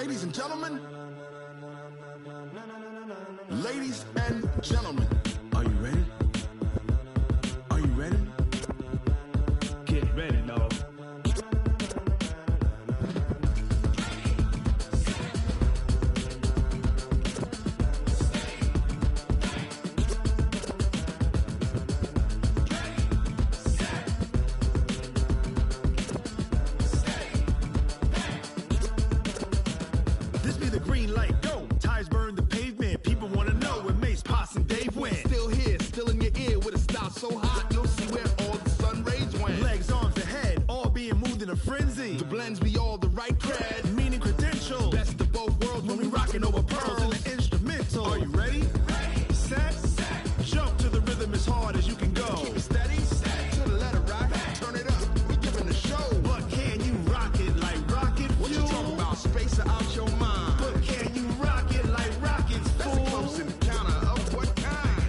Ladies and gentlemen. Ladies and gentlemen. Are you ready? Are you ready? Get ready, dog. This be the green light, go. Tires burn the pavement. People want to know where Mace, Poss, and Dave went. Still here, still in your ear with a style so hot, you'll see where all the sun rays went. Legs, arms, and head, all being moved in a frenzy. The blends be all the right cred, meaning credentials. Best of both worlds when we rocking over pearls in the instrumental. Are you ready? Ready. Set. Jump to the rhythm as hard as you can go. Keep it steady. To the letter, right? Turn it up. We giving the show. But can you rock it like rocket fuel? What you talking about? Space or out your mind? But can you rock it like rockets, fool? That's a close encounter of what kind?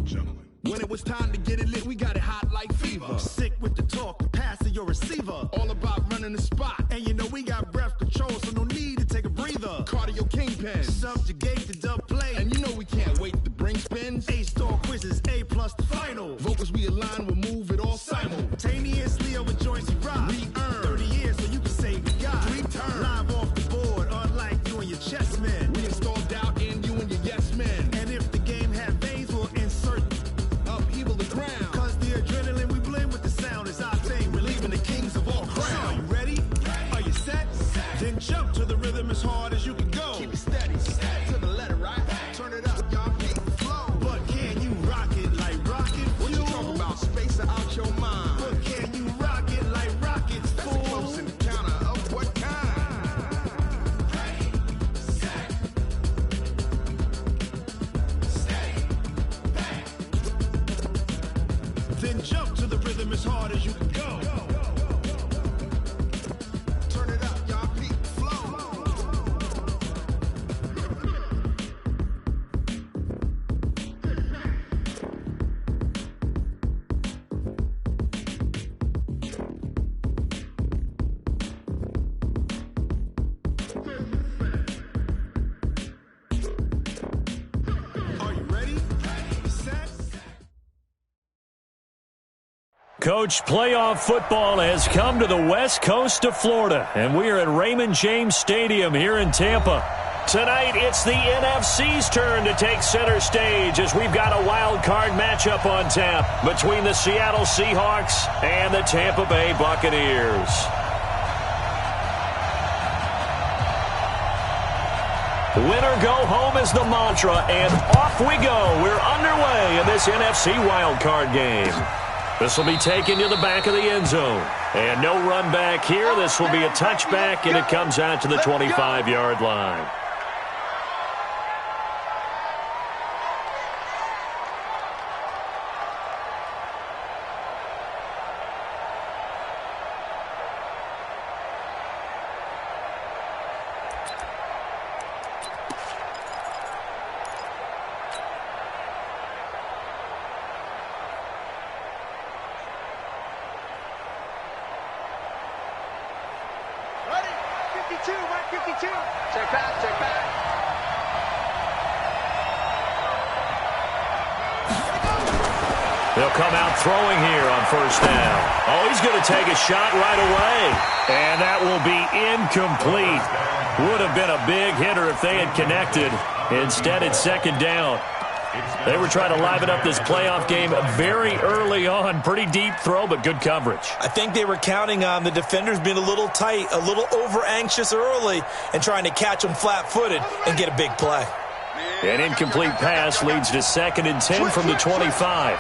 Gentlemen. When it was time to get it lit, we got it hot like fever. Sick with the talk, the pass to your receiver. All about running the spot. And you know we got breath control, so no need to take a breather. Cardio kingpin. Subjugate the dub play. And you know we can't wait to bring spins. A-star quizzes, A+ the final. Vocals we align, we'll move it all simultaneously over joints we rock. We earn 30 years so you can say we got 3 turns. Live off the board, unlike you and your chess men. We install doubt in you and your yes men. And if the game had veins, we'll insert upheaval the ground. Cause the adrenaline we blend with the sound is our thing. We're leaving the kings of all crowns. So are you ready? Are you set? Then jump to the rhythm as hard as you can go. Keep it steady. To the letter, right? Turn it up, y'all. Keep the flow. But can you rock it like rocket fuel? What you talking about? Space or out your mind? But can you rock it like rockets, fool? That's a close encounter of what kind? Ready, set, steady, bang. Then jump to the rhythm as hard as you can go. Turn it up, y'all. Keep the flow. Are you ready? Set. Coach, playoff football has come to the west coast of Florida, and we are at Raymond James Stadium here in Tampa. Tonight, it's the NFC's turn to take center stage as we've got a wild card matchup on tap between the Seattle Seahawks and the Tampa Bay Buccaneers. Winner go home is the mantra, and off we go. We're underway in this NFC wild card game. This will be taken to the back of the end zone. And no run back here. This will be a touchback, and it comes out to the 25-yard line. Check back. They'll come out throwing here on first down. Oh, he's going to take a shot right away. And that will be incomplete. Would have been a big hitter if they had connected. Instead, it's second down. They were trying to liven up this playoff game very early on. Pretty deep throw, but good coverage. I think they were counting on the defenders being a little tight, a little over-anxious early, and trying to catch them flat-footed and get a big play. An incomplete pass leads to 2nd and 10 from the 25.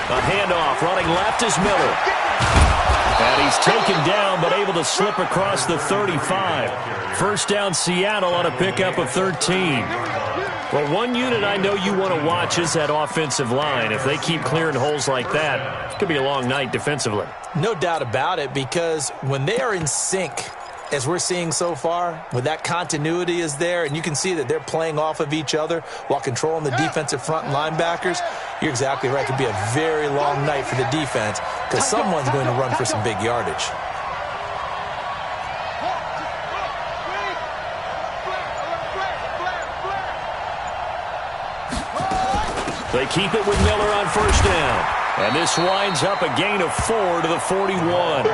A handoff, running left is Miller. And he's taken down, but able to slip across the 35. First down, Seattle on a pickup of 13. Well, one unit I know you want to watch is that offensive line. If they keep clearing holes like that, it could be a long night defensively. No doubt about it, because when they are in sync, as we're seeing so far, with that continuity is there, and you can see that they're playing off of each other while controlling the defensive front and linebackers, you're exactly right. It could be a very long night for the defense because someone's going to run for some big yardage. They keep it with Miller on first down. And this winds up a gain of 4 to the 41.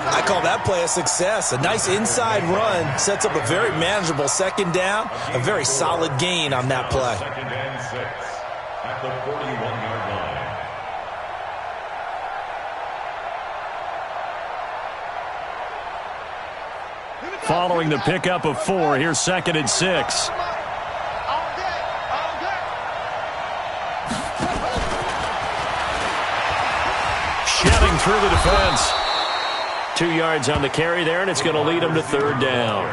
I call that play a success. A nice inside run sets up a very manageable second down. A very solid gain on that play. Second and 6 at the 41-yard line. Following the pickup of 4, here's second and 6. Shedding through the defense. 2 yards on the carry there, and it's going to lead them to third down.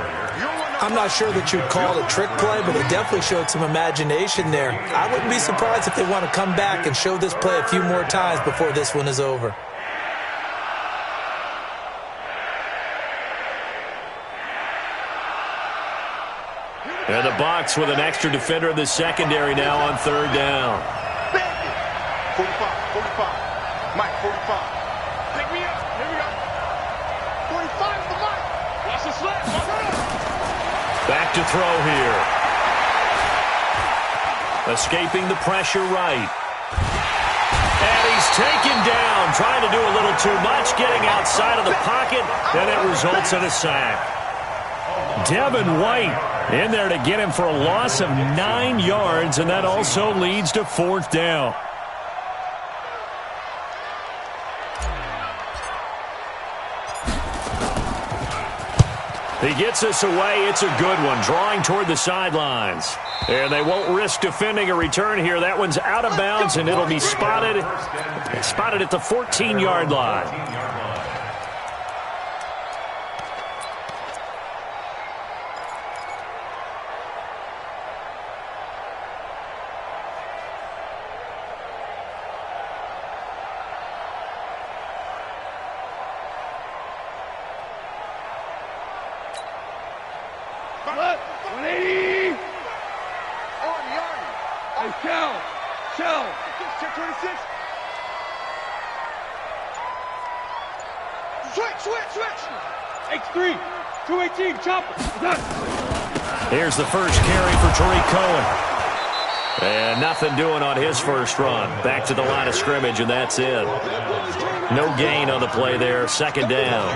I'm not sure that you'd call it a trick play, but it definitely showed some imagination there. I wouldn't be surprised if they want to come back and show this play a few more times before this one is over. And the box with an extra defender in the secondary now on third down. 45. Mike, 45. Pick me up. Here we go. 45 is the Mike. Watch the slip. Back to throw here. Escaping the pressure right. And he's taken down, trying to do a little too much, getting outside of the pocket, and it results in a sack. Devin White in there to get him for a loss of 9 yards, and that also leads to fourth down. He gets us away. It's a good one, drawing toward the sidelines. And they won't risk defending a return here. That one's out of bounds, and it'll be spotted at the 14-yard line. X3, 218, chopper. Here's the first carry for Tariq Cohen. And nothing doing on his first run. Back to the line of scrimmage, and that's it. No gain on the play there. Second down.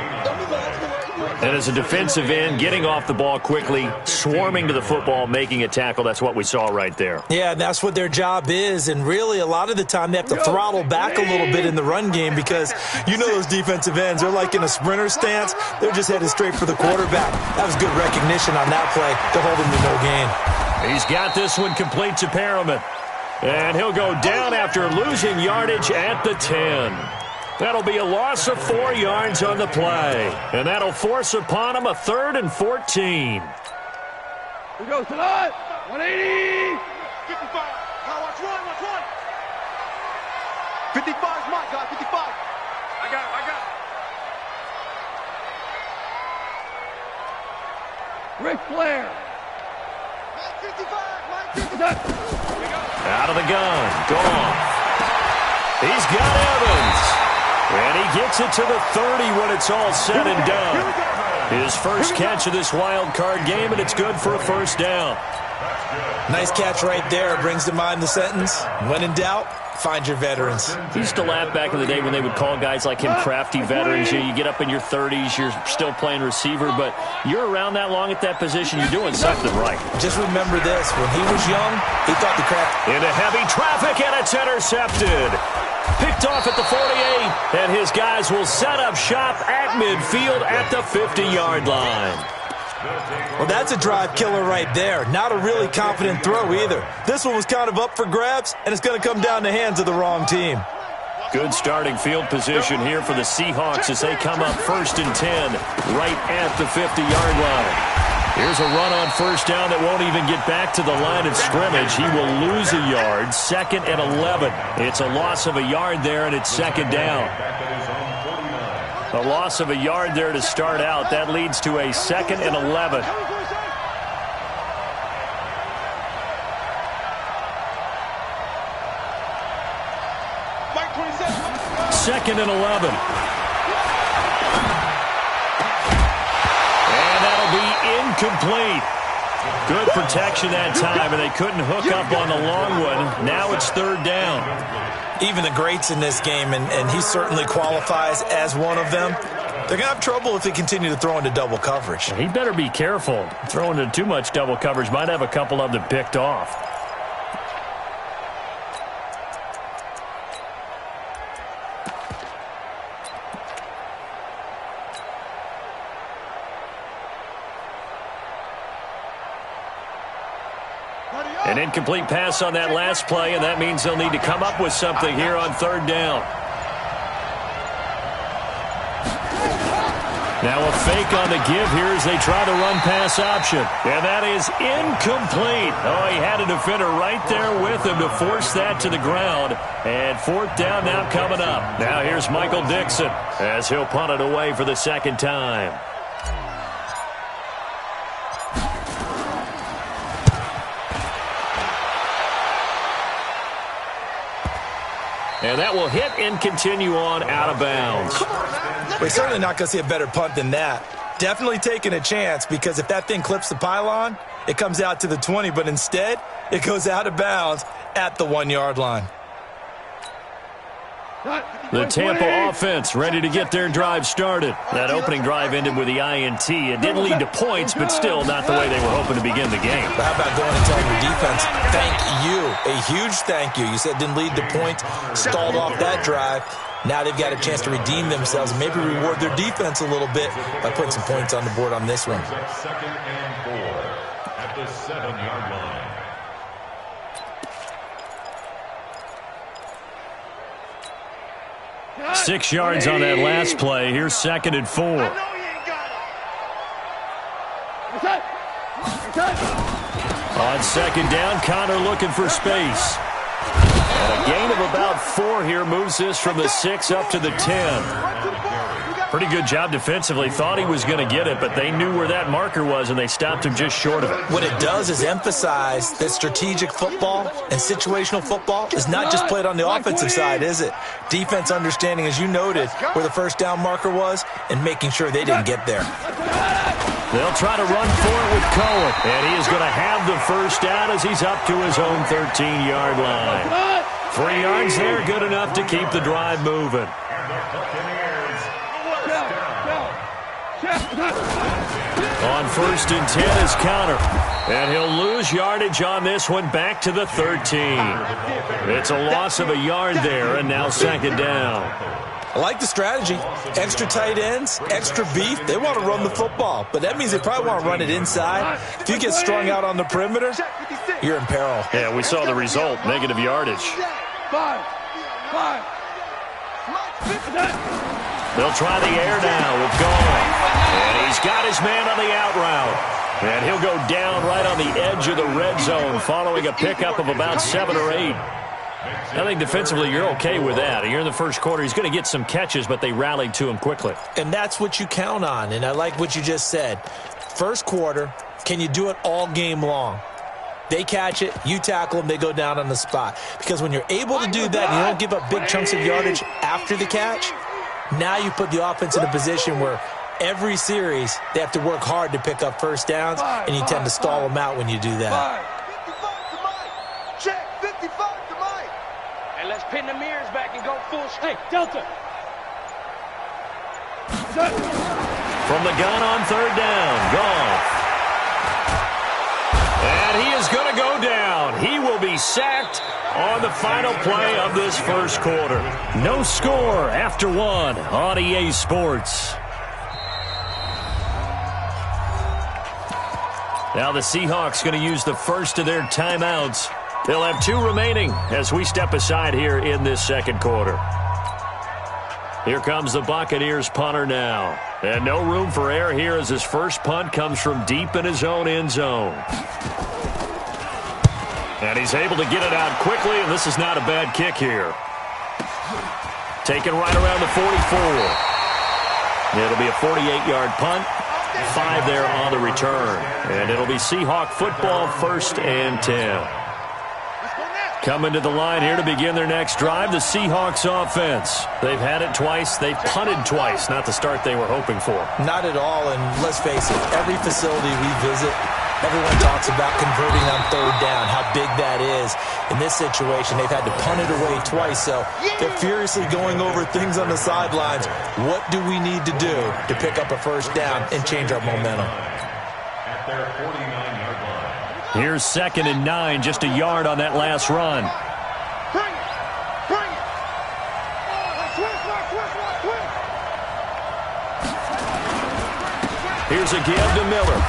And as a defensive end, getting off the ball quickly, swarming to the football, making a tackle, that's what we saw right there. Yeah, that's what their job is, and really a lot of the time they have to throttle back a little bit in the run game because you know those defensive ends, they're like in a sprinter stance. They're just headed straight for the quarterback. That was good recognition on that play to hold him to no gain. He's got this one complete to Perriman. And he'll go down after losing yardage at the 10. That'll be a loss of 4 yards on the play. And that'll force upon him a 3rd and 14. Here goes tonight. 180. 55. Watch one. 55 is Mike, guys. 55. I got it. Ric Flair. Mike 55. Out of the gun. Goff. He's got Evans. And he gets it to the 30 when it's all said and done. His first catch of this wild card game, and it's good for a first down. Nice catch right there. Brings to mind the sentence, when in doubt, find your veterans. He used to laugh back in the day when they would call guys like him crafty veterans. You get up in your 30s, you're still playing receiver, but you're around that long at that position, you're doing something right. Just remember this, when he was young, he thought the craft... Into heavy traffic, and it's intercepted. Picked off at the 48, and his guys will set up shop at midfield at the 50-yard line. Well, that's a drive killer right there. Not a really confident throw either. This one was kind of up for grabs, and it's going to come down the hands of the wrong team. Good starting field position here for the Seahawks as they come up 1st and 10 right at the 50-yard line. Here's a run on first down that won't even get back to the line of scrimmage. He will lose a yard, 2nd and 11. It's a loss of a yard there, and it's 2nd down. A loss of a yard there to start out. That leads to a 2nd and 11. Second and 11. And that'll be incomplete. Good protection that time, and they couldn't hook up on the long one. Now it's 3rd down. Even the greats in this game, and he certainly qualifies as one of them, they're going to have trouble if they continue to throw into double coverage. He better be careful. Throwing into too much double coverage might have a couple of them picked off. An incomplete pass on that last play, and that means they'll need to come up with something here on 3rd down. Now a fake on the give here as they try the run-pass option. And that is incomplete. Oh, he had a defender right there with him to force that to the ground. And 4th down now coming up. Now here's Michael Dixon as he'll punt it away for the 2nd time. And that will hit and continue on out of bounds. We're certainly not going to see a better punt than that. Definitely taking a chance, because if that thing clips the pylon, it comes out to the 20, but instead it goes out of bounds at the 1-yard line. The Tampa offense ready to get their drive started. That opening drive ended with the INT. It didn't lead to points, but still not the way they were hoping to begin the game. But how about going and telling your defense, thank you, a huge thank you. You said didn't lead to points, stalled off that drive. Now they've got a chance to redeem themselves and maybe reward their defense a little bit by putting some points on the board on this one. 2nd and 4 at the 7-yard line. 6 yards on that last play. Here's 2nd and 4. On 2nd down, Connor looking for space. And a gain of about 4 here moves this from the 6 up to the 10. Pretty good job defensively. Thought he was going to get it, but they knew where that marker was, and they stopped him just short of it. What it does is emphasize that strategic football and situational football is not just played on the offensive side, is it? Defense understanding, as you noted, where the 1st down marker was and making sure they didn't get there. They'll try to run for it with Cohen, and he is going to have the 1st down as he's up to his own 13-yard line. 3 yards there, good enough to keep the drive moving. On 1st and 10 is Connor, and he'll lose yardage on this one back to the 13. It's a loss of a yard there, and now 2nd down. I like the strategy. Extra tight ends, extra beef. They want to run the football, but that means they probably want to run it inside. If you get strung out on the perimeter, you're in peril. Yeah, we saw the result, negative yardage. They'll try the air now with Gone. And he's got his man on the out route. And he'll go down right on the edge of the red zone following a pickup of about 7 or 8. I think defensively you're okay with that. Here in the 1st quarter, he's going to get some catches, but they rallied to him quickly. And that's what you count on, and I like what you just said. 1st quarter, can you do it all game long? They catch it, you tackle them, they go down on the spot. Because when you're able to do that and you don't give up big chunks of yardage after the catch, now you put the offense in a position where every series they have to work hard to pick up 1st downs, and you tend to stall them out when you do that. 55 to Mike. Check, 55 to Mike. And let's pin the mirrors back and go full stick. Delta. From the gun on 3rd down, Goff. And he is going to go down. He will be sacked on the final play of this 1st quarter. No score after 1 on EA Sports. Now the Seahawks going to use the 1st of their timeouts. They'll have 2 remaining as we step aside here in this 2nd quarter. Here comes the Buccaneers punter now. And no room for error here as his first punt comes from deep in his own end zone. And he's able to get it out quickly, and this is not a bad kick here. Taken right around the 44. It'll be a 48-yard punt. 5 there on the return. And it'll be Seahawk football, 1st and 10. Coming to the line here to begin their next drive, the Seahawks offense. They've had it twice. They've punted twice. Not the start they were hoping for. Not at all, and let's face it, every facility we visit, everyone talks about converting on 3rd down, how big that is. In this situation, they've had to punt it away twice, so they're furiously going over things on the sidelines. What do we need to do to pick up a 1st down and change our momentum? At their 49-yard line. Here's 2nd and 9, just a yard on that last run. Bring it! Bring it! Here's a give to Miller.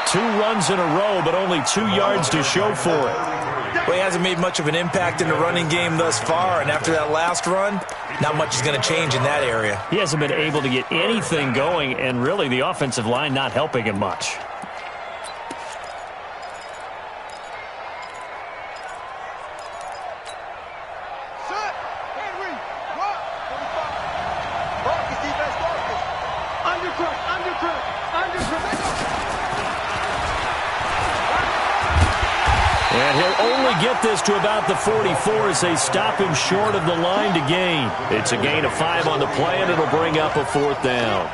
2 runs in a row, but only 2 yards to show for it. Well, he hasn't made much of an impact in the running game thus far, and after that last run, not much is going to change in that area. He hasn't been able to get anything going, and really the offensive line not helping him much. And he'll only get this to about the 44 as they stop him short of the line to gain. It's a gain of 5 on the play, and it'll bring up a 4th down.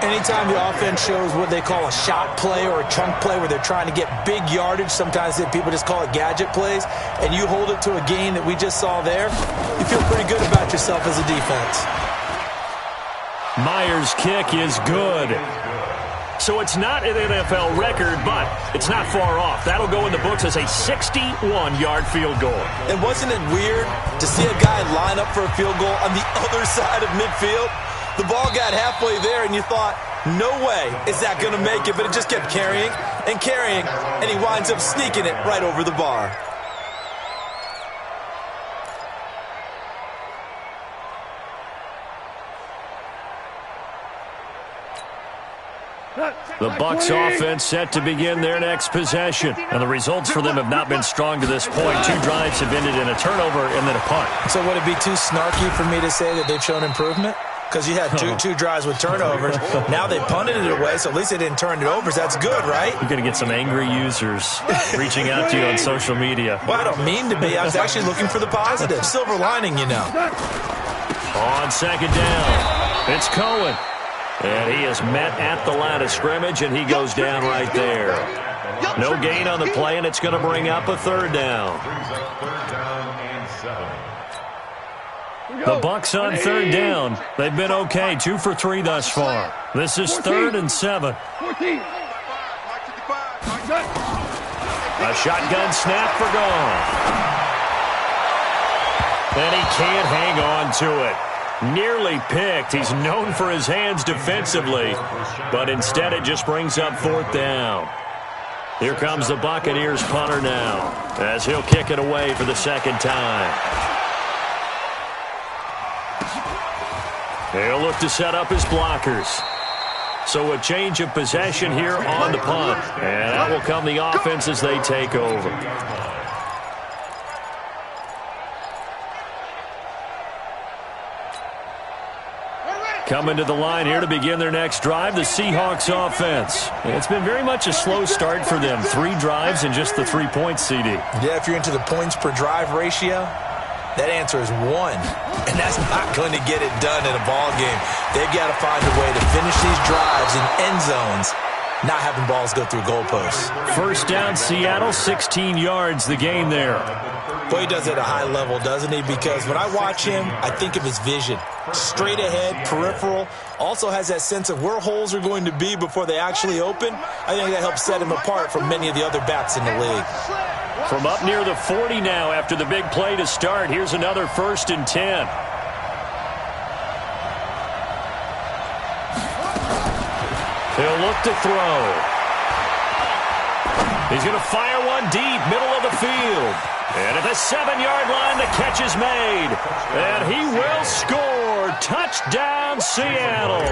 Anytime the offense shows what they call a shot play or a chunk play where they're trying to get big yardage, sometimes people just call it gadget plays, and you hold it to a gain that we just saw there, you feel pretty good about yourself as a defense. Myers' kick is good. So it's not an NFL record, but it's not far off. That'll go in the books as a 61-yard field goal. And wasn't it weird to see a guy line up for a field goal on the other side of midfield? The ball got halfway there, and you thought, no way is that going to make it, but it just kept carrying and carrying, and he winds up sneaking it right over the bar. The Bucs offense set to begin their next possession. And the results for them have not been strong to this point. 2 drives have ended in a turnover and then a punt. So would it be too snarky for me to say that they've shown improvement? Because you had two drives with turnovers. Now they punted it away, so at least they didn't turn it over. So that's good, right? You're going to get some angry users reaching out to you on social media. Well, I don't mean to be. I was actually looking for the positive. Silver lining, you know. On 2nd down, it's Cohen. And he is met at the line of scrimmage, and he goes down right there. No gain on the play, and it's going to bring up a 3rd down. Brings up 3rd down and 7. The Bucs on 3rd down. They've been okay, 2 for 3 thus far. This is 3rd and 7. A shotgun snap for Goff. And he can't hang on to it. Nearly picked. He's known for his hands defensively, but instead it just brings up 4th down. Here comes the Buccaneers punter now, as he'll kick it away for the 2nd time. He'll look to set up his blockers. So a change of possession here on the punt, and that will come the offense as they take over. Coming to the line here to begin their next drive, the Seahawks offense. It's been very much a slow start for them. 3 drives and just the 3 points, CD. Yeah, if you're into the points per drive ratio, that answer is 1. And that's not going to get it done in a ball game. They've got to find a way to finish these drives in end zones, not having balls go through goalposts. 1st down, Seattle, 16 yards, the gain there. Boy, he does it at a high level, doesn't he? Because when I watch him, I think of his vision. Straight ahead, peripheral. Also has that sense of where holes are going to be before they actually open. I think that helps set him apart from many of the other backs in the league. From up near the 40 now after the big play to start, here's another 1st and 10. He'll look to throw. He's going to fire one deep, middle of the field. And at the 7-yard line, the catch is made. And he will score. Touchdown, Seattle.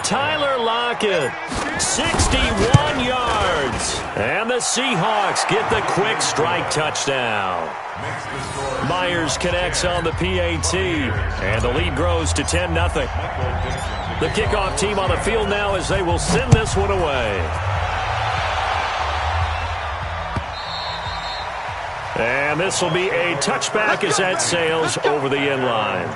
Tyler Lockett, 61 yards. yards. And the Seahawks get the quick strike touchdown. Myers connects on the PAT, and the lead grows to 10-0. The kickoff team on the field now as they will send this one away. And this will be a touchback as that sails over the end line.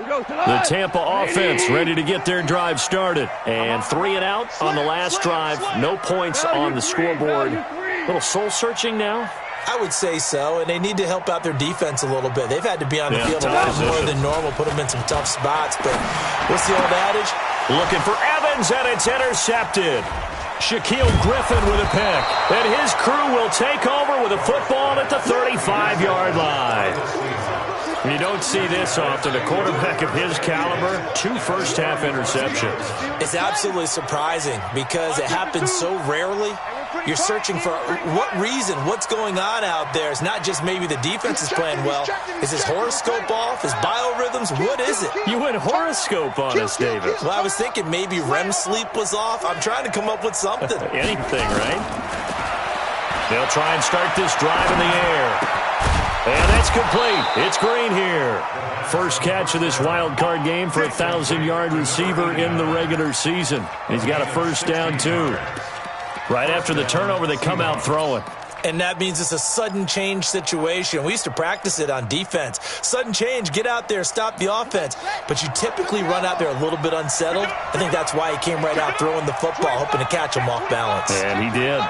The Tampa offense ready to get their drive started. And 3 and out on the last drive. No points on the scoreboard. A little soul-searching now? I would say so, and they need to help out their defense a little bit. They've had to be on the field a lot more than normal, put them in some tough spots. But what's the old adage? Looking for Evans, and it's intercepted. Shaquille Griffin with a pick. And his crew will take over with a football at the 35-yard line. You don't see this often. A quarterback of his caliber, 2 first-half interceptions. It's absolutely surprising because it happens so rarely. You're searching for what reason, what's going on out there. It's not just maybe the defense is playing well. Is his horoscope off? His biorhythms? What is it? You went horoscope on us, David. Well, I was thinking maybe REM sleep was off. I'm trying to come up with something. Anything, right? They'll try and start this drive in the air. And that's complete. It's Green here. First catch of this wild card game for a 1,000-yard receiver in the regular season. He's got a first down, too. Right after the turnover, they come out throwing. And that means it's a sudden change situation. We used to practice it on defense. Sudden change, get out there, stop the offense. But you typically run out there a little bit unsettled. I think that's why he came right out throwing the football, hoping to catch him off balance. And he did.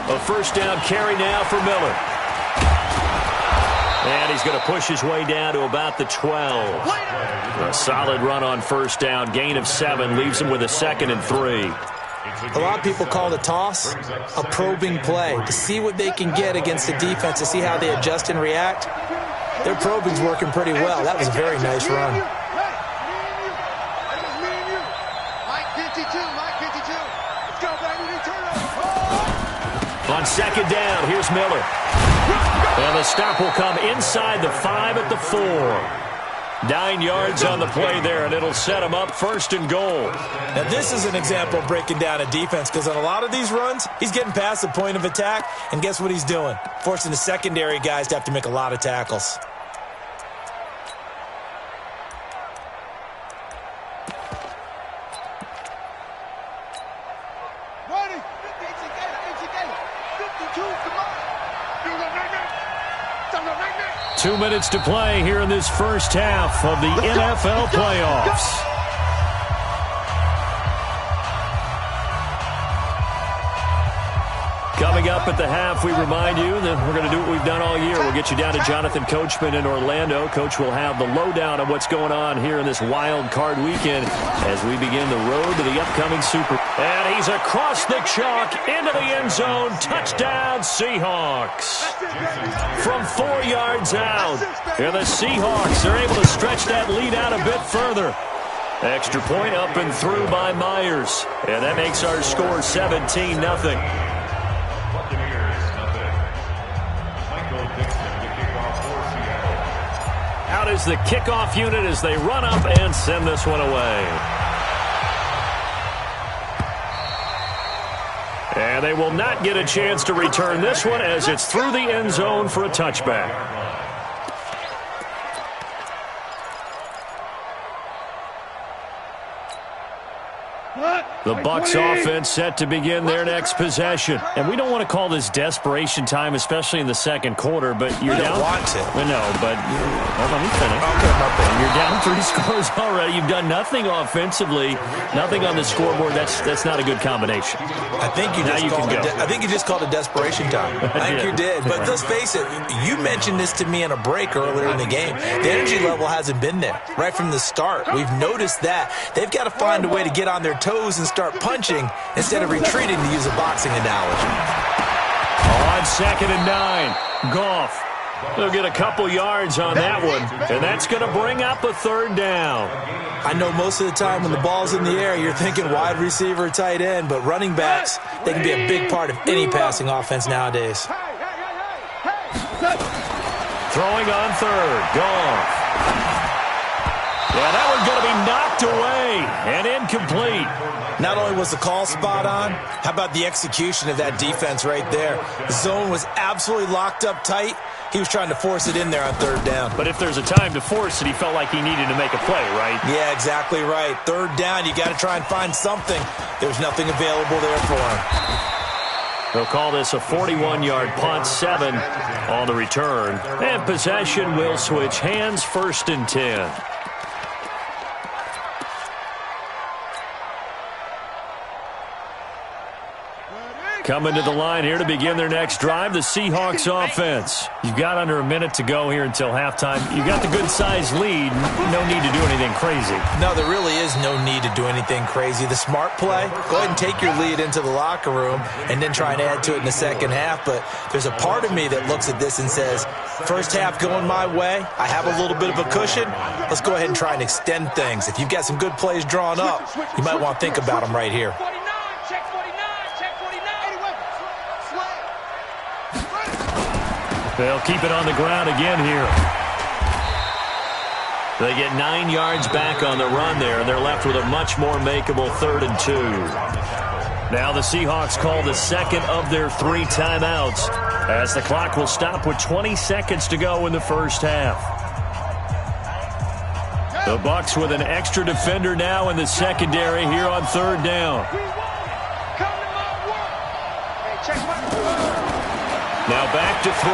A first down carry now for Miller. And he's going to push his way down to about the 12. A solid run on first down. Gain of 7 leaves him with a 2nd and 3. A lot of people call the toss a probing play to see what they can get against the defense, to see how they adjust and react. Their probing's working pretty well. That was a very nice run. On second down, here's Miller. And the stop will come inside the 5 at the 4. 9 yards on the play there, and it'll set him up 1st and goal. Now, this is an example of breaking down a defense, because on a lot of these runs, he's getting past the point of attack, and guess what he's doing? Forcing the secondary guys to have to make a lot of tackles. Ready? 52, come on. 2 minutes to play here in this first half of the NFL playoffs. Coming up at the half, we remind you that we're going to do what we've done all year. We'll get you down to Jonathan Coachman in Orlando. Coach will have the lowdown of what's going on here in this wild card weekend as we begin the road to the upcoming Super. And he's across the chalk into the end zone. Touchdown, Seahawks. From 4 yards out. And the Seahawks are able to stretch that lead out a bit further. Extra point up and through by Myers. And that makes our score 17-0. Out is the kickoff unit as they run up and send this one away. And they will not get a chance to return this one as it's through the end zone for a touchback. The Bucs offense set to begin their next possession. And we don't want to call this desperation time, especially in the second quarter, but you're down. You don't want to. No, but let me finish. Okay, my bad. You're down 3 scores already. You've done nothing offensively, nothing on the scoreboard. That's not a good combination. I think you just called it desperation time. I think you did. But let's face it, you mentioned this to me in a break earlier in the game. The energy level hasn't been there right from the start. We've noticed that. They've got to find a way to get on their toes and start punching instead of retreating, to use a boxing analogy. On 2nd and 9, Goff. They'll get a couple yards on that one, and that's going to bring up a 3rd down. I know most of the time when the ball's in the air, you're thinking wide receiver, tight end, but running backs, they can be a big part of any passing offense nowadays. 3 Throwing on third. Goff. Yeah, that one's going to be knocked away and incomplete. Not only was the call spot on, how about the execution of that defense right there? The zone was absolutely locked up tight. He was trying to force it in there on third down. But if there's a time to force it, he felt like he needed to make a play, right? Yeah, exactly right. Third down, you got to try and find something. There's nothing available there for him. They'll call this a 41-yard punt, 7 on the return. And possession will switch hands, 1st and 10. Coming to the line here to begin their next drive, the Seahawks offense. You've got under a minute to go here until halftime. You've got the good-sized lead. No need to do anything crazy. No, there really is no need to do anything crazy. The smart play, go ahead and take your lead into the locker room and then try and add to it in the second half. But there's a part of me that looks at this and says, first half going my way, I have a little bit of a cushion. Let's go ahead and try and extend things. If you've got some good plays drawn up, you might want to think about them right here. They'll keep it on the ground again here. They get 9 yards back on the run there, and they're left with a much more makeable 3rd and 2. Now the Seahawks call the second of their 3 timeouts as the clock will stop with 20 seconds to go in the first half. The Bucs with an extra defender now in the secondary here on 3rd down. Now back to throw.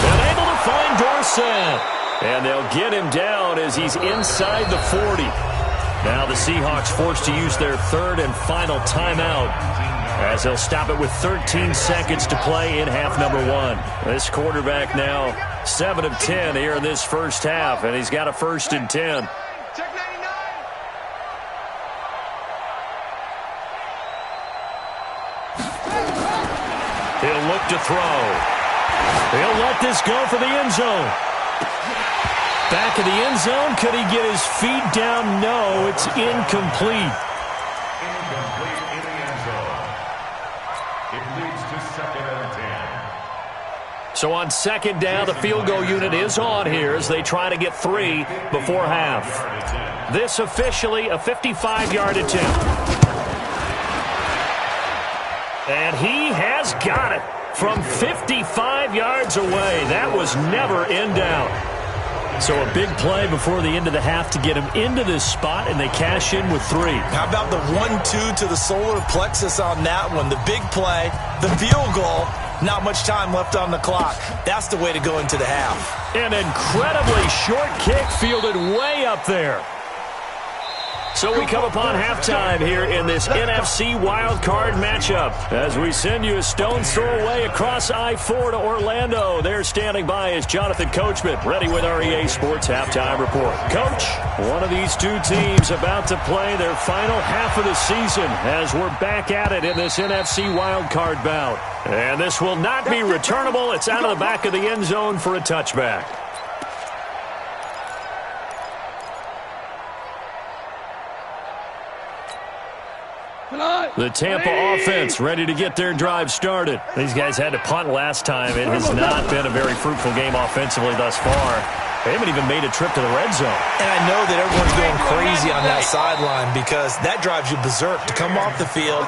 And able to find Dorsett. And they'll get him down as he's inside the 40. Now the Seahawks forced to use their 3rd and final timeout as they'll stop it with 13 seconds to play in half number 1. This quarterback now 7 of 10 here in this first half, and he's got a 1st and 10. He'll look to throw. He'll let this go for the end zone. Back of the end zone. Could he get his feet down? No, it's incomplete. Incomplete in the end zone. It leads to 2nd and 10. So on 2nd down, the field goal unit is on here as they try to get 3 before half. This officially a 55-yard attempt. And he has got it from 55 yards away. That was never in doubt. So a big play before the end of the half to get him into this spot, and they cash in with 3. How about the 1-2 to the solar plexus on that one? The big play, the field goal, not much time left on the clock. That's the way to go into the half. An incredibly short kick fielded way up there. So we come upon halftime here in this NFC wildcard matchup as we send you a stone's throw away across I-4 to Orlando. There standing by is Jonathan Coachman, ready with our EA Sports Halftime Report. Coach, one of these two teams about to play their final half of the season as we're back at it in this NFC wildcard bout. And this will not be returnable. It's out of the back of the end zone for a touchback. The Tampa offense ready to get their drive started. These guys had to punt last time. It has not been a very fruitful game offensively thus far. They haven't even made a trip to the red zone. And I know that everyone's going crazy on that sideline because that drives you berserk to come off the field,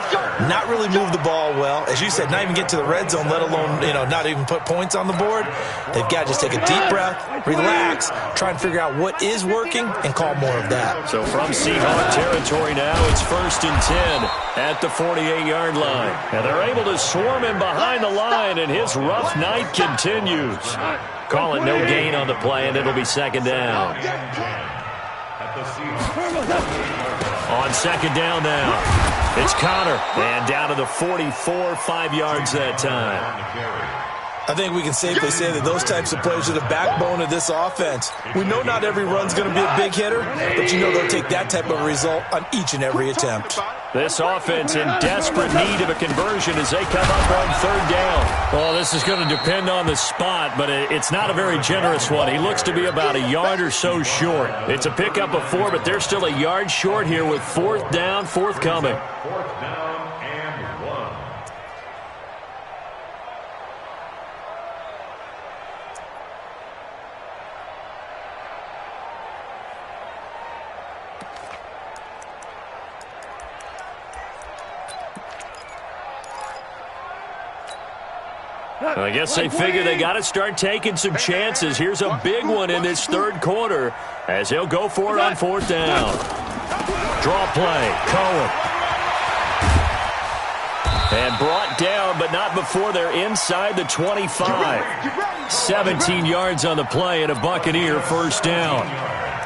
not really move the ball well. As you said, not even get to the red zone, let alone, not even put points on the board. They've got to just take a deep breath, relax, try and figure out what is working, and call more of that. So from Seahawk territory now, it's 1st and 10 at the 48-yard line. And they're able to swarm him behind the line, and his rough night continues. Call it no gain on the play, and it'll be 2nd down. On 2nd down now, it's Connor, and down to the 44, 5 yards that time. I think we can safely say that those types of plays are the backbone of this offense. We know not every run's going to be a big hitter, but they'll take that type of result on each and every attempt. This offense in desperate need of a conversion as they come up on 3rd down. Well, this is going to depend on the spot, but it's not a very generous one. He looks to be about a yard or so short. It's a pickup of 4, but they're still a yard short here with 4th down, forthcoming. 4th down and 1. I guess they figure they got to start taking some chances. Here's a big one in this third quarter as he'll go for it on fourth down. Draw play, Cohen. And brought down, but not before they're inside the 25. 17 yards on the play and a Buccaneer first down.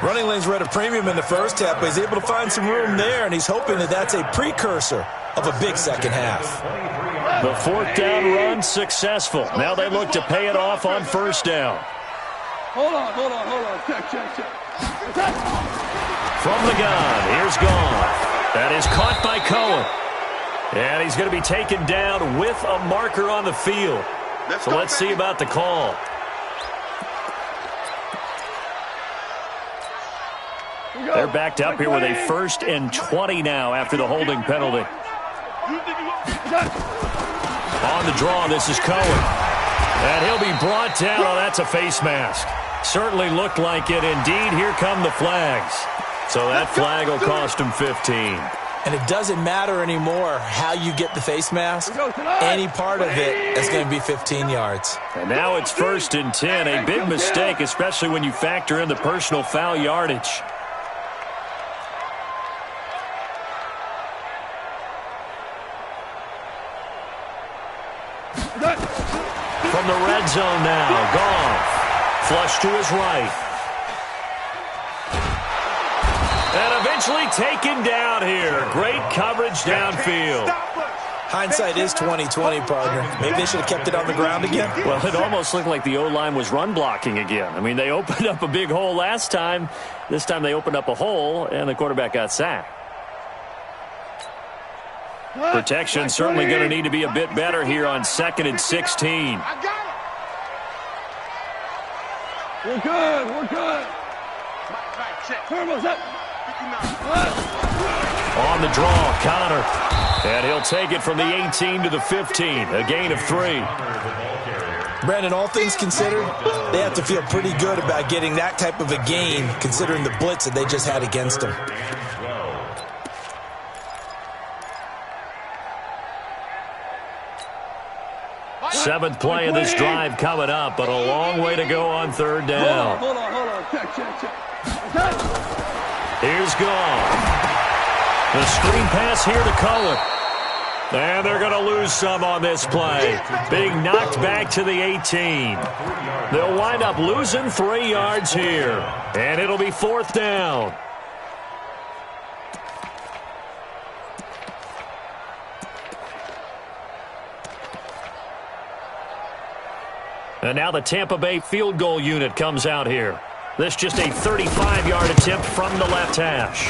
Running lanes were at a premium in the first half, but he's able to find some room there, and he's hoping that that's a precursor of a big second half. The fourth down run successful. Now they look to pay it off on first down. Hold on. Check. From the gun, here's Goff. That is caught by Cohen. And he's going to be taken down with a marker on the field. So let's see about the call. They're backed up here with a 1st and 20 now after the holding penalty. On the draw, this is Cohen. And he'll be brought down. Oh, that's a face mask. Certainly looked like it. Indeed, here come the flags. So that flag will cost him 15. And it doesn't matter anymore how you get the face mask. Any part of it is going to be 15 yards. And now it's 1st and 10. A big mistake, especially when you factor in the personal foul yardage. From the red zone now, Goff. Flush to his right. And eventually taken down here. Great coverage downfield. Hindsight is 20/20, partner. Maybe they should have kept it on the ground again. Well, it almost looked like the O-line was run blocking again. I mean, they opened up a big hole last time. This time they opened up a hole, and the quarterback got sacked. Protection certainly going to need to be a bit better here on 2nd and 16. We're good. On the draw, Connor. And he'll take it from the 18 to the 15. A gain of 3. Brandon, all things considered, they have to feel pretty good about getting that type of a gain, considering the blitz that they just had against them. Seventh play of this drive coming up, but a long way to go on 3rd down. Hold on. Check. Here's Goff. The screen pass here to Cohen. And they're going to lose some on this play. Being knocked back to the 18. They'll wind up losing 3 yards here. And it'll be 4th down. And now the Tampa Bay field goal unit comes out here. This just a 35-yard attempt from the left hash.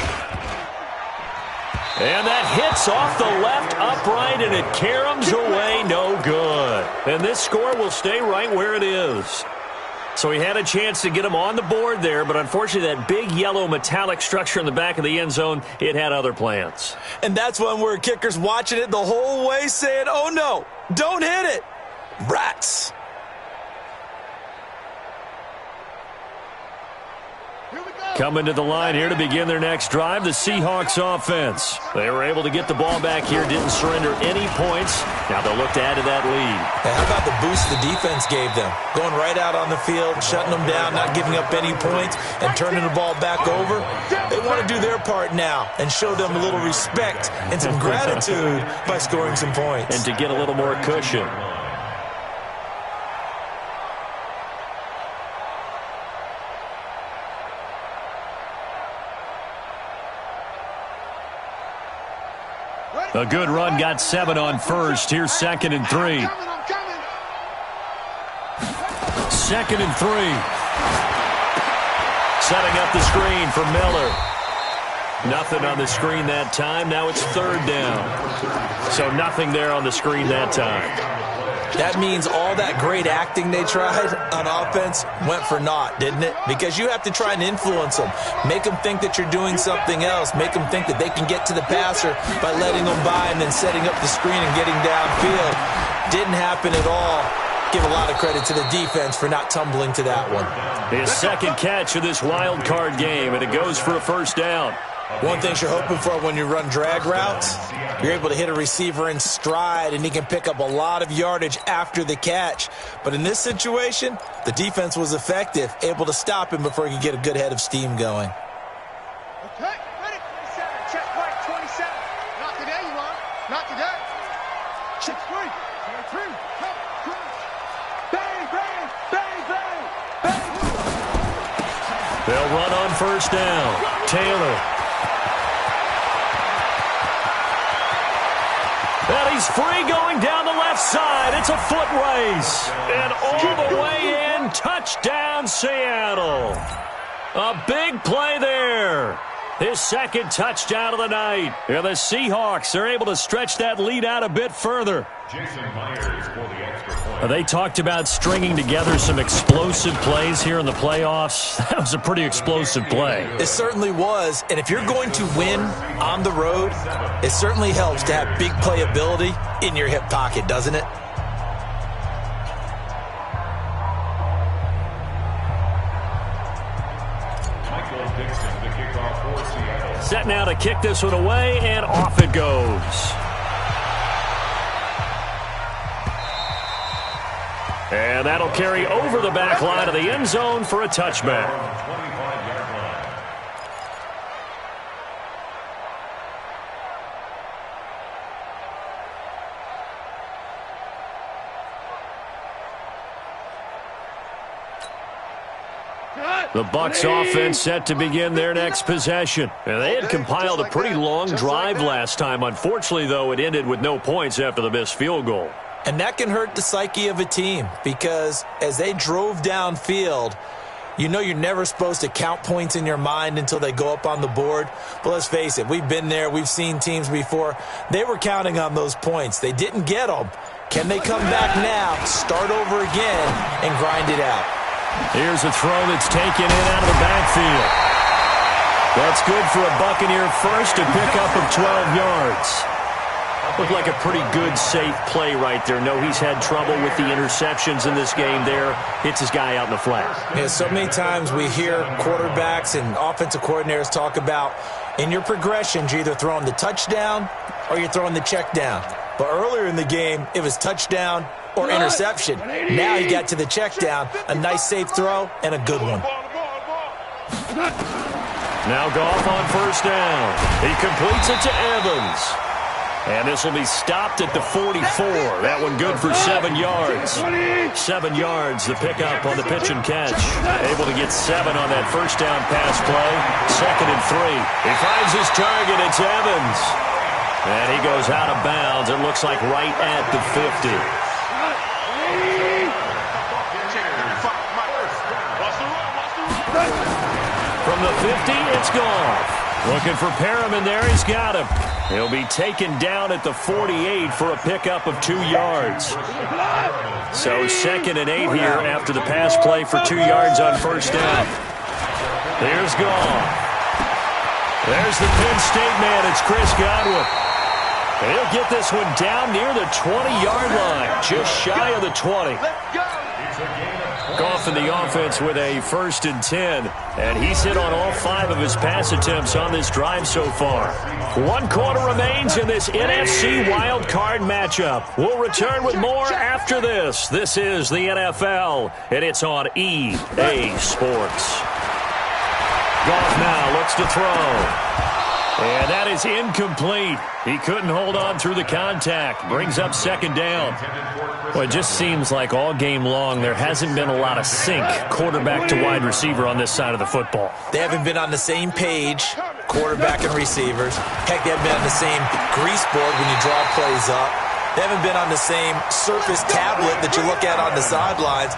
And that hits off the left upright, and it caroms away, no good. And this score will stay right where it is. So he had a chance to get him on the board there, but unfortunately that big yellow metallic structure in the back of the end zone, it had other plans. And that's one where kicker's watching it the whole way saying, oh no, don't hit it. Rats. Coming to the line here to begin their next drive, the Seahawks offense. They were able to get the ball back here, didn't surrender any points. Now they'll look to add to that lead. Hey, how about the boost the defense gave them? Going right out on the field, shutting them down, not giving up any points, and turning the ball back over. They want to do their part now and show them a little respect and some gratitude by scoring some points. And to get a little more cushion. A good run, got 7 on first. Here's 2nd and 3. 2nd and 3. Setting up the screen for Miller. Nothing on the screen that time. Now it's 3rd down. So nothing there on the screen that time. That means all that great acting they tried on offense went for naught, didn't it? Because you have to try and influence them. Make them think that you're doing something else. Make them think that they can get to the passer by letting them by and then setting up the screen and getting downfield. Didn't happen at all. Give a lot of credit to the defense for not tumbling to that one. His second catch of this wild card game, and it goes for a first down. One thing you're hoping for when you run drag routes, you're able to hit a receiver in stride, and he can pick up a lot of yardage after the catch. But in this situation, the defense was effective, able to stop him before he could get a good head of steam going. Okay, ready? 27, check point, 27. Not today, you are. Not today. Check 3, 23, come, bang, bang, bang, bang, bang. They'll run on first down. Taylor. And he's free going down the left side. It's a foot race. And all the way in, touchdown Seattle. A big play there. His second touchdown of the night. And the Seahawks are able to stretch that lead out a bit further. Jason Myers for the extra point. They talked about stringing together some explosive plays here in the playoffs. That was a pretty explosive play. It certainly was, and if you're going to win on the road, it certainly helps to have big playability in your hip pocket, doesn't it? Michael Dixon, the kickoff for Seattle. Set now to kick this one away, and off it goes. And that'll carry over the back line of the end zone for a touchback. 25-yard line. The Bucs offense set to begin their next possession. And they had compiled a pretty long drive last time. Unfortunately, though, it ended with no points after the missed field goal. And that can hurt the psyche of a team because as they drove downfield, you know you're never supposed to count points in your mind until they go up on the board. But let's face it, we've been there. We've seen teams before. They were counting on those points. They didn't get them. Can they come back now, start over again, and grind it out? Here's a throw that's taken in out of the backfield. That's good for a Buccaneer first, a pickup of 12 yards. Looked like a pretty good, safe play right there. No, he's had trouble with the interceptions in this game there. Hits his guy out in the flat. Yeah, so many times we hear quarterbacks and offensive coordinators talk about in your progressions, you're either throwing the touchdown or you're throwing the check down. But earlier in the game, it was touchdown or interception. Now he got to the check down, a nice safe throw, and a good one. Now Goff on first down. He completes it to Evans. And this will be stopped at the 44. That one good for 7 yards. 7 yards, the pickup on the pitch and catch. Able to get 7 on that first down pass play. 2nd and 3. He finds his target. It's Evans. And he goes out of bounds. It looks like right at the 50. From the 50, it's Goff. Looking for Perriman there. He's got him. He'll be taken down at the 48 for a pickup of 2 yards. So 2nd and 8 here after the pass play for 2 yards on first down. There's Goff. There's the Penn State man. It's Chris Godwin. He'll get this one down near the 20-yard line, just shy of the 20. Goff in the offense with a 1st and 10, and he's hit on all 5 of his pass attempts on this drive so far. 1 quarter remains in this NFC wild card matchup. We'll return with more after this. This is the NFL, and it's on EA Sports. Goff now looks to throw. And that is incomplete. He couldn't hold on through the contact. Brings up 2nd down. Well, it just seems like all game long there hasn't been a lot of sync quarterback to wide receiver on this side of the football. They haven't been on the same page, quarterback and receivers. Heck, they haven't been on the same grease board when you draw plays up. They haven't been on the same surface tablet that you look at on the sidelines.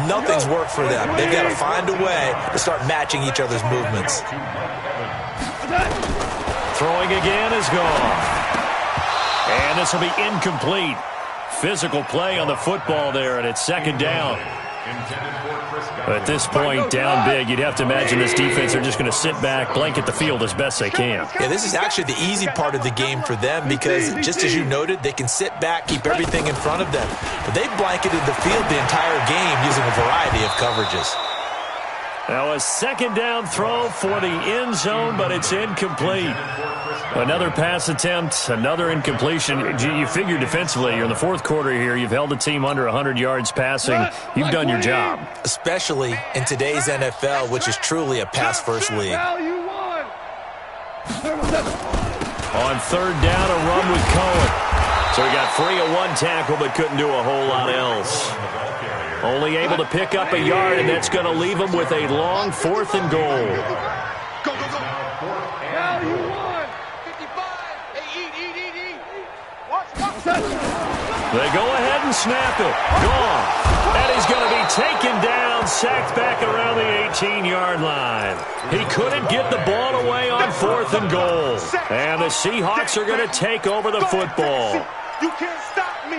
Nothing's worked for them. They've got to find a way to start matching each other's movements. Throwing again is Goff. And this will be incomplete. Physical play on the football there, and it's 2nd down. At this point, down big, you'd have to imagine this defense are just going to sit back, blanket the field as best they can. Yeah, this is actually the easy part of the game for them because, just as you noted, they can sit back, keep everything in front of them. But they blanketed the field the entire game using a variety of coverages. Now a second down throw for the end zone, but it's incomplete. Another pass attempt, another incompletion. You figure defensively, you're in the fourth quarter here. You've held the team under 100 yards passing. You've done your job. Especially in today's NFL, which is truly a pass-first league. On third down, a run with Cohen. So he got free of one tackle, but couldn't do a whole lot else. Only able to pick up a yard, and that's going to leave him with a long 4th and goal. Go, go, go. Now you won. 55. Hey, eat. Watch. They go ahead and snap it. Gone. And he's going to be taken down, sacked back around the 18-yard line. He couldn't get the ball away on 4th and goal. And the Seahawks are going to take over the football. You can't stop me.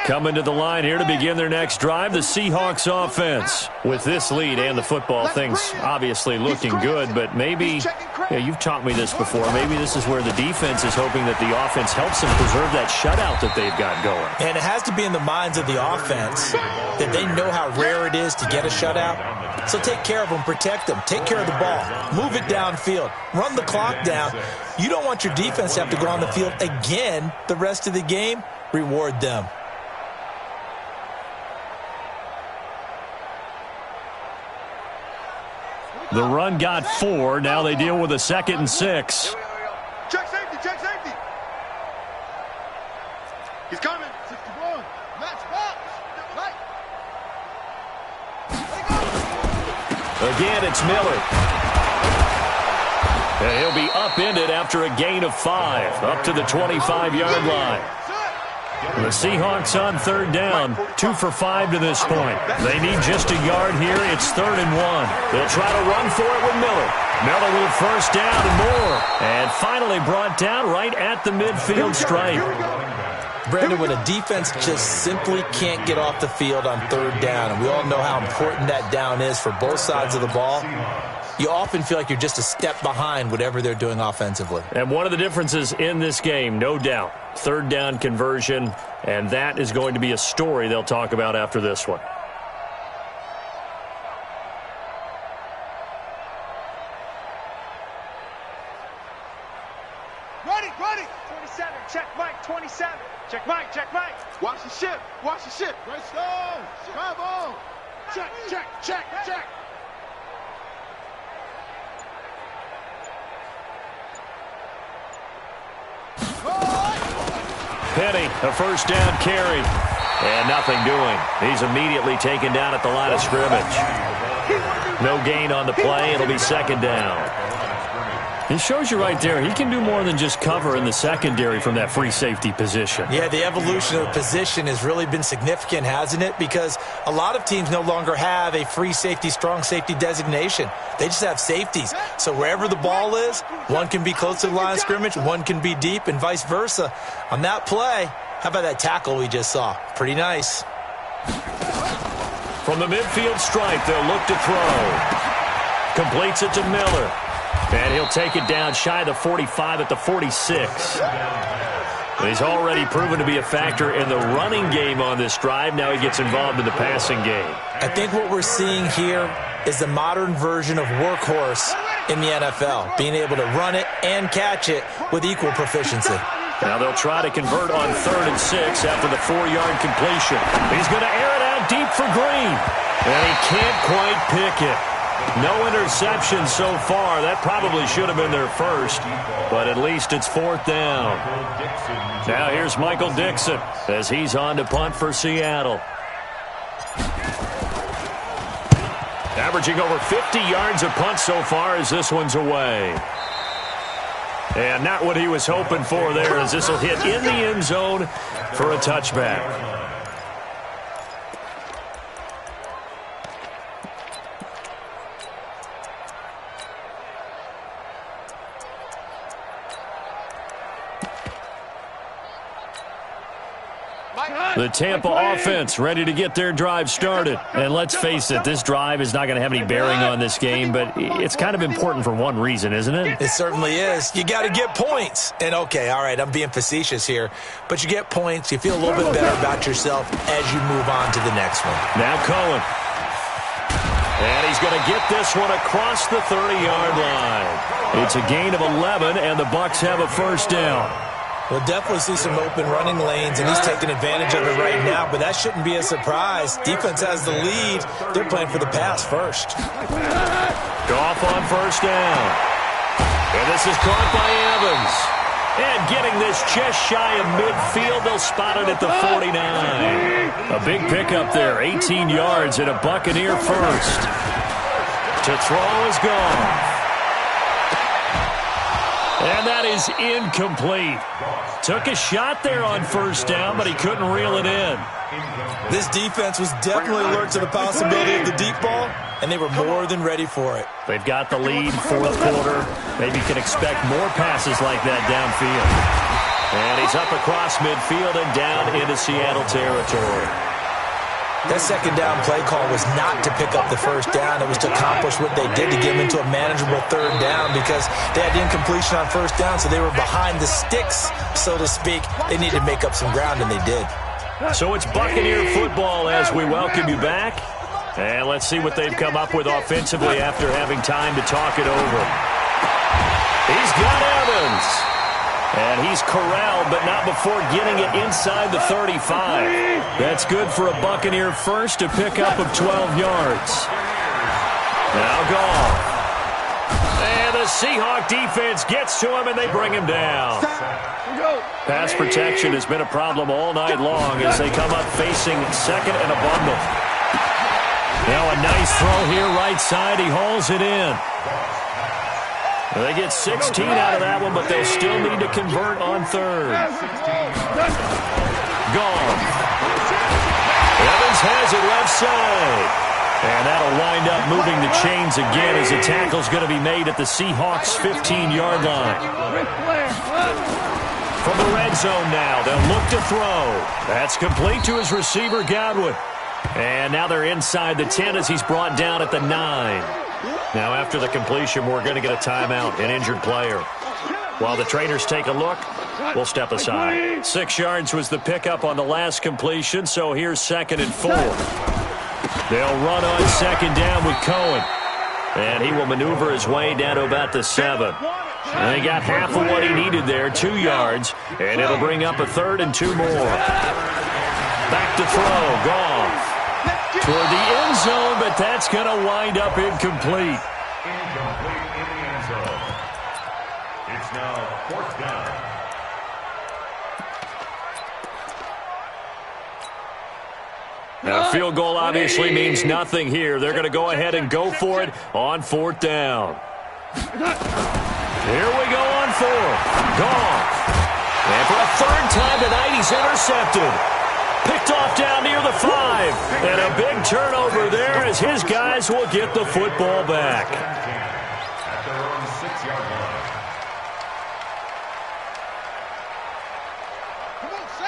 Coming to the line here to begin their next drive, the Seahawks offense. With this lead and the football, things obviously looking good, but maybe, you've taught me this before, maybe this is where the defense is hoping that the offense helps them preserve that shutout that they've got going. And it has to be in the minds of the offense that they know how rare it is to get a shutout. So take care of them, protect them, take care of the ball, move it downfield, run the clock down. You don't want your defense to have to go on the field again the rest of the game. Reward them. The run got 4. Now they deal with a 2nd and 6. Check safety. He's coming. 61. Match box. Right. Again, it's Miller. And he'll be upended after a gain of 5, up to the 25-yard line. The Seahawks on third down, 2 for 5 to this point. They need just a yard here. It's 3rd and 1. They'll try to run for it with Miller. Miller with first down and more. And finally brought down right at the midfield stripe. Brandon, when a defense just simply can't get off the field on third down, and we all know how important that down is for both sides of the ball, you often feel like you're just a step behind whatever they're doing offensively. And one of the differences in this game, no doubt, third down conversion, and that is going to be a story they'll talk about after this one. Ready. 27. Check Mike. 27. Check Mike. Watch the ship. Right stone. Bravo. Check. Penny, a first down carry. And nothing doing. He's immediately taken down at the line of scrimmage. No gain on the play. It'll be 2nd down. It shows you right there, he can do more than just cover in the secondary from that free safety position. Yeah, the evolution of the position has really been significant, hasn't it? Because a lot of teams no longer have a free safety, strong safety designation. They just have safeties. So wherever the ball is, one can be close to the line of scrimmage, one can be deep, and vice versa. On that play, how about that tackle we just saw? Pretty nice. From the midfield stripe, they'll look to throw. Completes it to Miller. And he'll take it down shy of the 45 at the 46. He's already proven to be a factor in the running game on this drive. Now he gets involved in the passing game. I think what we're seeing here is the modern version of workhorse in the NFL, being able to run it and catch it with equal proficiency. Now they'll try to convert on 3rd and 6 after the 4-yard completion. He's going to air it out deep for Green. And he can't quite pick it. No interception so far. That probably should have been their first, but at least it's 4th down. Now here's Michael Dixon as he's on to punt for Seattle. Averaging over 50 yards a punt so far as this one's away. And not what he was hoping for there, as this will hit in the end zone for a touchback. The Tampa offense ready to get their drive started. And let's face it, this drive is not going to have any bearing on this game, but it's kind of important for one reason, isn't it? It certainly is. You got to get points. And, okay, all right, I'm being facetious here, but you get points, you feel a little bit better about yourself as you move on to the next one. Now Cohen. And he's going to get this one across the 30-yard line. It's a gain of 11, and the Bucs have a first down. We'll definitely see some open running lanes, and he's taking advantage of it right now, but that shouldn't be a surprise. Defense has the lead. They're playing for the pass first. Goff on first down. And this is caught by Evans. And getting this just shy of midfield, they'll spot it at the 49. A big pickup there, 18 yards and a Buccaneer first. To throw is gone. And that is incomplete. Took a shot there on first down, but he couldn't reel it in. This defense was definitely alert to the possibility of the deep ball, and they were more than ready for it. They've got the lead, fourth quarter. Maybe can expect more passes like that downfield. And he's up across midfield and down into Seattle territory. That second down play call was not to pick up the first down. It was to accomplish what they did to get them into a manageable third down because they had incompletion on first down, so they were behind the sticks, so to speak. They needed to make up some ground, and they did. So it's Buccaneer football as we welcome you back. And let's see what they've come up with offensively after having time to talk it over. He's got Evans. And he's corralled, but not before getting it inside the 35. That's good for a Buccaneer first, to pick up of 12 yards. Now Goff. And the Seahawk defense gets to him, and they bring him down. Pass protection has been a problem all night long as they come up facing second and a bundle. Now a nice throw here right side. He hauls it in. They get 16 out of that one, but they'll still need to convert on third. Gone. Evans has it left side. And that'll wind up moving the chains again as the tackle's going to be made at the Seahawks' 15-yard line. From the red zone now, they'll look to throw. That's complete to his receiver, Godwin. And now they're inside the 10 as he's brought down at the 9. Now, after the completion, we're going to get a timeout, an injured player. While the trainers take a look, we'll step aside. 6 yards was the pickup on the last completion, so here's 2nd and 4. They'll run on second down with Cohen. And he will maneuver his way down to about the 7. And he got half of what he needed there, 2 yards, and it'll bring up a 3rd and 2 more. Back to throw, Goff. Toward the end zone, but that's going to wind up incomplete. Incomplete in the end zone. It's now 4th down. Now, a field goal obviously means nothing here. They're going to go ahead and go for it on 4th down. Here we go on 4th. Goff. And for a 3rd time tonight, he's intercepted. Picked off down near the 5. And a big turnover there as his guys will get the football back. At their own 6-yard line.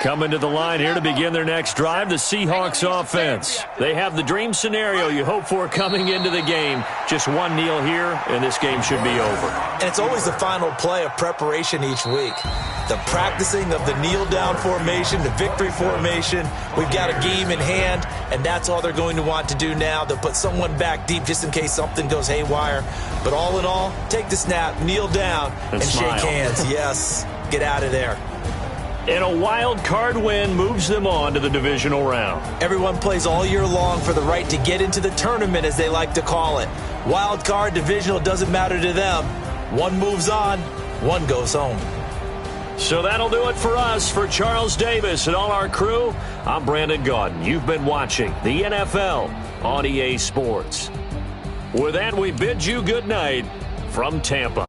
Coming to the line here to begin their next drive, the Seahawks offense. They have the dream scenario you hope for coming into the game. Just one kneel here, and this game should be over. And it's always the final play of preparation each week. The practicing of the kneel-down formation, the victory formation. We've got a game in hand, and that's all they're going to want to do now. They'll put someone back deep just in case something goes haywire. But all in all, take the snap, kneel down, and shake hands. Yes, get out of there. And a wild card win moves them on to the divisional round. Everyone plays all year long for the right to get into the tournament, as they like to call it. Wild card, divisional, doesn't matter to them. One moves on, one goes home. So that'll do it for us. For Charles Davis and all our crew, I'm Brandon Gaudin. You've been watching the NFL on EA Sports. With that, we bid you good night from Tampa.